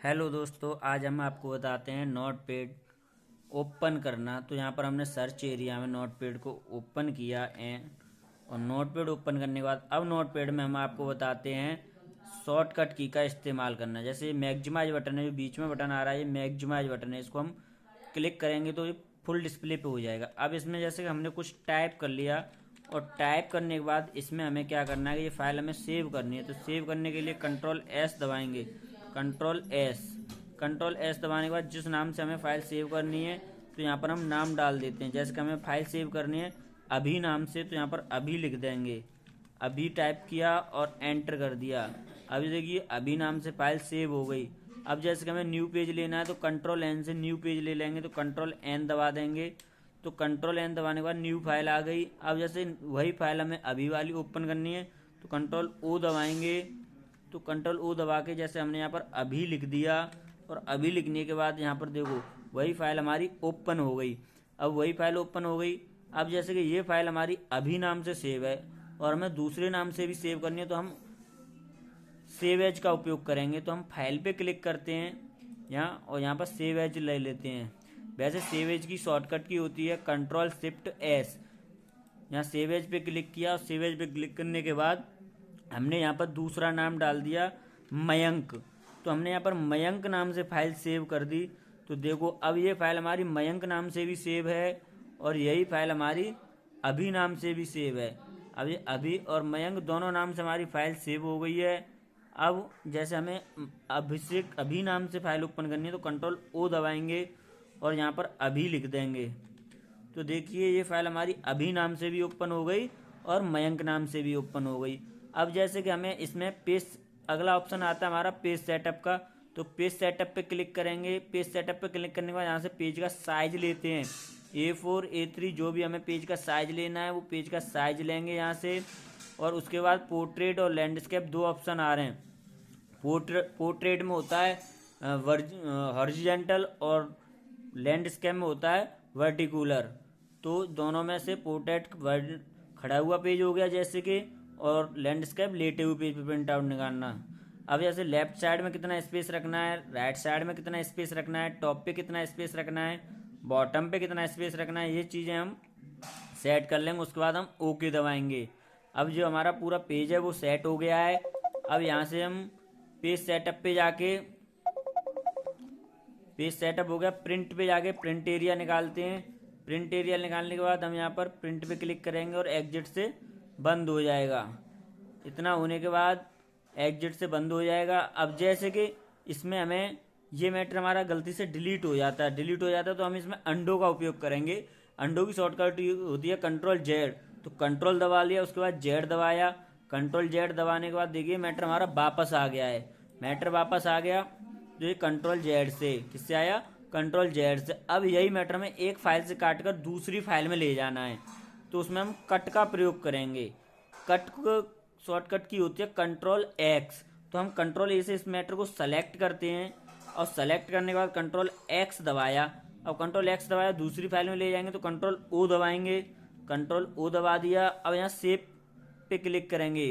Hello दोस्तों, आज हम आपको बताते हैं नोटपैड ओपन करना। तो यहाँ पर हमने सर्च एरिया में नोटपैड को ओपन किया और नोटपैड ओपन करने के बाद अब नोटपैड में हम आपको बताते हैं शॉर्टकट की का इस्तेमाल करना। जैसे मैक्सिमाइज बटन है, जो बीच में बटन आ रहा है, ये मैक्सिमाइज बटन है। इसको हम क्लिक करेंगे तो ये फुल डिस्प्ले पे हो जाएगा। अब इसमें जैसे कि हमने कुछ टाइप कर लिया और टाइप करने के बाद इसमें हमें क्या करना है कि ये फाइल हमें सेव करनी है। तो सेव करने के लिए कंट्रोल एस दबाएंगे। कंट्रोल एस कंट्रोल एस दबाने के बाद जिस नाम से हमें फ़ाइल सेव करनी है तो यहाँ पर हम नाम डाल देते हैं। जैसे कि हमें फ़ाइल सेव करनी है अभी नाम से, तो यहाँ पर अभी लिख देंगे। अभी टाइप किया और एंटर कर दिया। अभी देखिए अभी नाम से फ़ाइल सेव हो गई। अब जैसे कि हमें न्यू पेज लेना है तो कंट्रोल एन से न्यू पेज ले लेंगे। तो कंट्रोल एन दबा देंगे। तो कंट्रोल एन दबाने के बाद न्यू फाइल आ गई। अब जैसे वही फाइल हमें अभी वाली ओपन करनी है तो कंट्रोल ओ दबाएंगे। तो कंट्रोल ओ दबा के जैसे हमने यहाँ पर अभी लिख दिया और अभी लिखने के बाद यहाँ पर देखो वही फाइल हमारी ओपन हो गई। अब वही फाइल ओपन हो गई। अब जैसे कि ये फाइल हमारी अभी नाम से सेव है और हमें दूसरे नाम से भी सेव करनी है तो हम सेव एज का उपयोग करेंगे। तो हम फाइल पे क्लिक करते हैं यहाँ और यहाँ पर सेव एज ले लेते हैं। वैसे सेव एज की शॉर्टकट की होती है कंट्रोल शिफ्ट एस। यहाँ सेव एज पे क्लिक किया और सेव एज पे क्लिक करने के बाद हमने यहाँ पर दूसरा नाम डाल दिया मयंक। तो हमने यहाँ पर मयंक नाम से फाइल सेव कर दी। तो देखो अब ये फाइल हमारी मयंक नाम से भी सेव है और यही फाइल हमारी अभी नाम से भी सेव है। अब ये अभी और मयंक दोनों नाम से हमारी फाइल सेव हो गई है। अब जैसे हमें अभिषेक अभी नाम से फाइल ओपन करनी है तो कंट्रोल ओ दबाएंगे और यहाँ पर अभी लिख देंगे। तो देखिए ये फाइल हमारी अभी नाम से भी ओपन हो गई और मयंक नाम से भी ओपन हो गई। अब जैसे कि हमें इसमें पेज अगला ऑप्शन आता है हमारा पेज सेटअप का। तो पेज सेटअप पे क्लिक करेंगे। पेज सेटअप पे क्लिक करने के बाद यहाँ से पेज का साइज लेते हैं। A4 A3 जो भी हमें पेज का साइज लेना है वो पेज का साइज लेंगे यहाँ से। और उसके बाद पोर्ट्रेट और लैंडस्केप दो ऑप्शन आ रहे हैं। पोर्ट्रेट में होता है हॉरिजॉन्टल और लैंडस्केप में होता है वर्टिकुलर। तो दोनों में से पोर्ट्रेट खड़ा हुआ पेज हो गया जैसे कि, और लैंडस्केप लेटे हुए पेज पे प्रिंट आउट निकालना। अब जैसे लेफ्ट साइड में कितना स्पेस रखना है, राइट साइड में कितना स्पेस रखना है, टॉप पे कितना स्पेस रखना है, बॉटम पे कितना स्पेस रखना है, ये चीज़ें हम सेट कर लेंगे। उसके बाद हम ओके दबाएंगे। अब जो हमारा पूरा पेज है वो सेट हो गया है। अब यहाँ से हम पेज सेटअप पे जाके, पेज सेटअप हो गया, प्रिंट पे जाके प्रिंट एरिया निकालते हैं। प्रिंट एरिया निकालने के बाद हम यहाँ पर प्रिंट पे क्लिक करेंगे और एग्जिट से बंद हो जाएगा। इतना होने के बाद एग्जिट से बंद हो जाएगा। अब जैसे कि इसमें हमें ये मैटर हमारा गलती से डिलीट हो जाता है तो हम इसमें अंडो का उपयोग करेंगे। अंडो की शॉर्टकट होती है कंट्रोल जेड। तो कंट्रोल दबा लिया, उसके बाद जेड दबाया। कंट्रोल जेड दबाने के बाद देखिए मैटर हमारा वापस आ गया है। मैटर वापस आ गया जो ये कंट्रोल जेड से, किससे आया, कंट्रोल जेड से। अब यही मैटर में एक फाइल से काट कर दूसरी फाइल में ले जाना है तो उसमें हम कट का प्रयोग करेंगे। कट को शॉर्टकट की होती है कंट्रोल एक्स। तो हम कंट्रोल ए से इस मैटर को सेलेक्ट करते हैं और सेलेक्ट करने के बाद कंट्रोल एक्स दबाया। अब कंट्रोल एक्स दबाया दूसरी फाइल में ले जाएंगे तो कंट्रोल ओ दबाएंगे। कंट्रोल ओ दबा दिया। अब यहाँ सेव पे क्लिक करेंगे।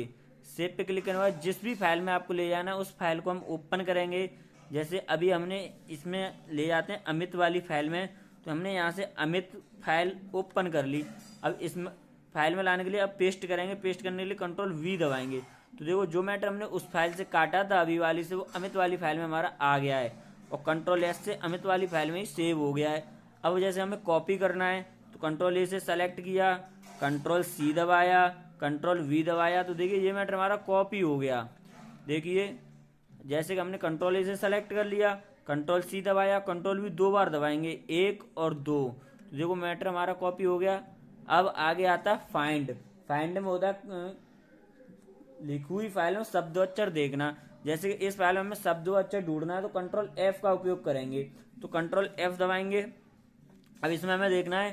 सेव पे क्लिक करने के बाद जिस भी फाइल में आपको ले जाना है उस फाइल को हम ओपन करेंगे। जैसे अभी हमने इसमें ले जाते हैं अमित वाली फाइल में, तो हमने यहाँ से अमित फाइल ओपन कर ली। अब इस फाइल में लाने के लिए अब पेस्ट करेंगे। पेस्ट करने के लिए कंट्रोल वी दबाएंगे। तो देखो जो मैटर हमने उस फाइल से काटा था अभी वाली से, वो अमित वाली फाइल में हमारा आ गया है और कंट्रोल एस से अमित वाली फाइल में ही सेव हो गया है। अब जैसे हमें कॉपी करना है तो कंट्रोल ए से सेलेक्ट किया, कंट्रोल सी दबाया, कंट्रोल वी दबाया। तो देखिए ये मैटर हमारा कॉपी हो गया। देखिए जैसे कि हमने कंट्रोल ए से सेलेक्ट कर लिया, कंट्रोल सी दबाया, कंट्रोल वी दो बार दबाएंगे, एक और दो। तो देखो मैटर हमारा कॉपी हो गया। अब आगे आता है फाइंड। फाइंड में होता है लिखी हुई फाइल में शब्द अक्षर देखना। जैसे कि इस फाइल में हमें शब्द अक्षर ढूंढना है तो कंट्रोल एफ का उपयोग करेंगे। तो कंट्रोल एफ दबाएंगे। अब इसमें हमें देखना है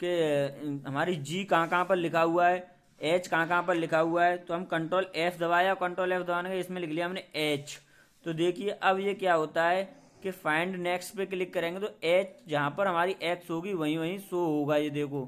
कि हमारी जी कहाँ कहाँ पर लिखा हुआ है, एच कहाँ कहाँ पर लिखा हुआ है। तो हम कंट्रोल एफ दबाया, कंट्रोल एफ दबाने के इसमें लिख लिया हमने एच। तो देखिए अब ये क्या होता है कि फाइंड नेक्स्ट पे क्लिक करेंगे तो एच जहाँ पर हमारी एक्स होगी वहीं वहीं शो होगा। ये देखो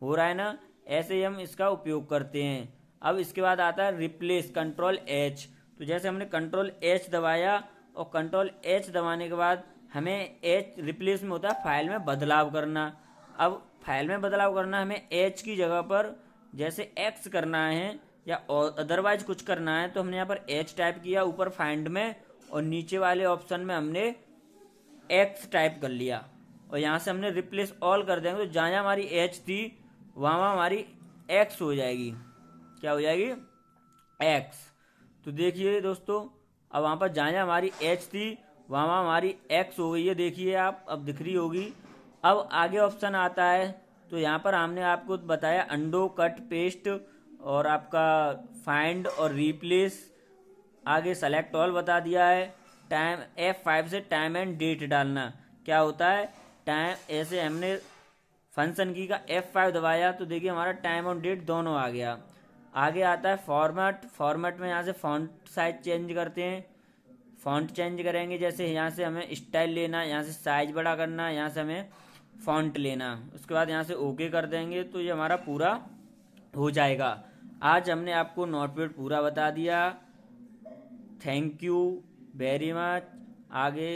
हो रहा है ना, ऐसे ही हम इसका उपयोग करते हैं। अब इसके बाद आता है रिप्लेस, कंट्रोल एच। तो जैसे हमने कंट्रोल एच दबाया और कंट्रोल एच दबाने के बाद हमें एच रिप्लेस में होता है फाइल में बदलाव करना। अब फाइल में बदलाव करना हमें एच की जगह पर जैसे एक्स करना है या अदरवाइज कुछ करना है तो हमने यहाँ पर एच टाइप किया ऊपर फाइंड में, और नीचे वाले ऑप्शन में हमने एक्स टाइप कर लिया, और यहाँ से हमने रिप्लेस ऑल कर देंगे तो जहाँ जहाँ हमारी एच थी वहाँ हमारी एक्स हो जाएगी। क्या हो जाएगी? एक्स। तो देखिए दोस्तों, अब वहाँ पर जहाँ जहाँ हमारी एच थी वहाँ हमारी एक्स हो गई है, देखिए आप अब दिख रही होगी। अब आगे ऑप्शन आता है, तो यहाँ पर हमने आपको बताया अंडो, कट, पेस्ट और आपका फाइंड और रिप्लेस। आगे सेलेक्ट ऑल बता दिया है। टाइम F5 से टाइम एंड डेट डालना। क्या होता है? टाइम ऐसे हमने फंक्शन की का F5 दबाया तो देखिए हमारा टाइम और डेट दोनों आ गया। आगे आता है फॉर्मेट। फॉर्मेट में यहाँ से फॉन्ट साइज चेंज करते हैं, फॉन्ट चेंज करेंगे। जैसे यहाँ से हमें स्टाइल लेना, यहाँ से साइज बड़ा करना, यहाँ से हमें फॉन्ट लेना, उसके बाद यहाँ से ओके कर देंगे तो ये हमारा पूरा हो जाएगा। आज हमने आपको नोटपैड पूरा बता दिया। Thank you very much. आगे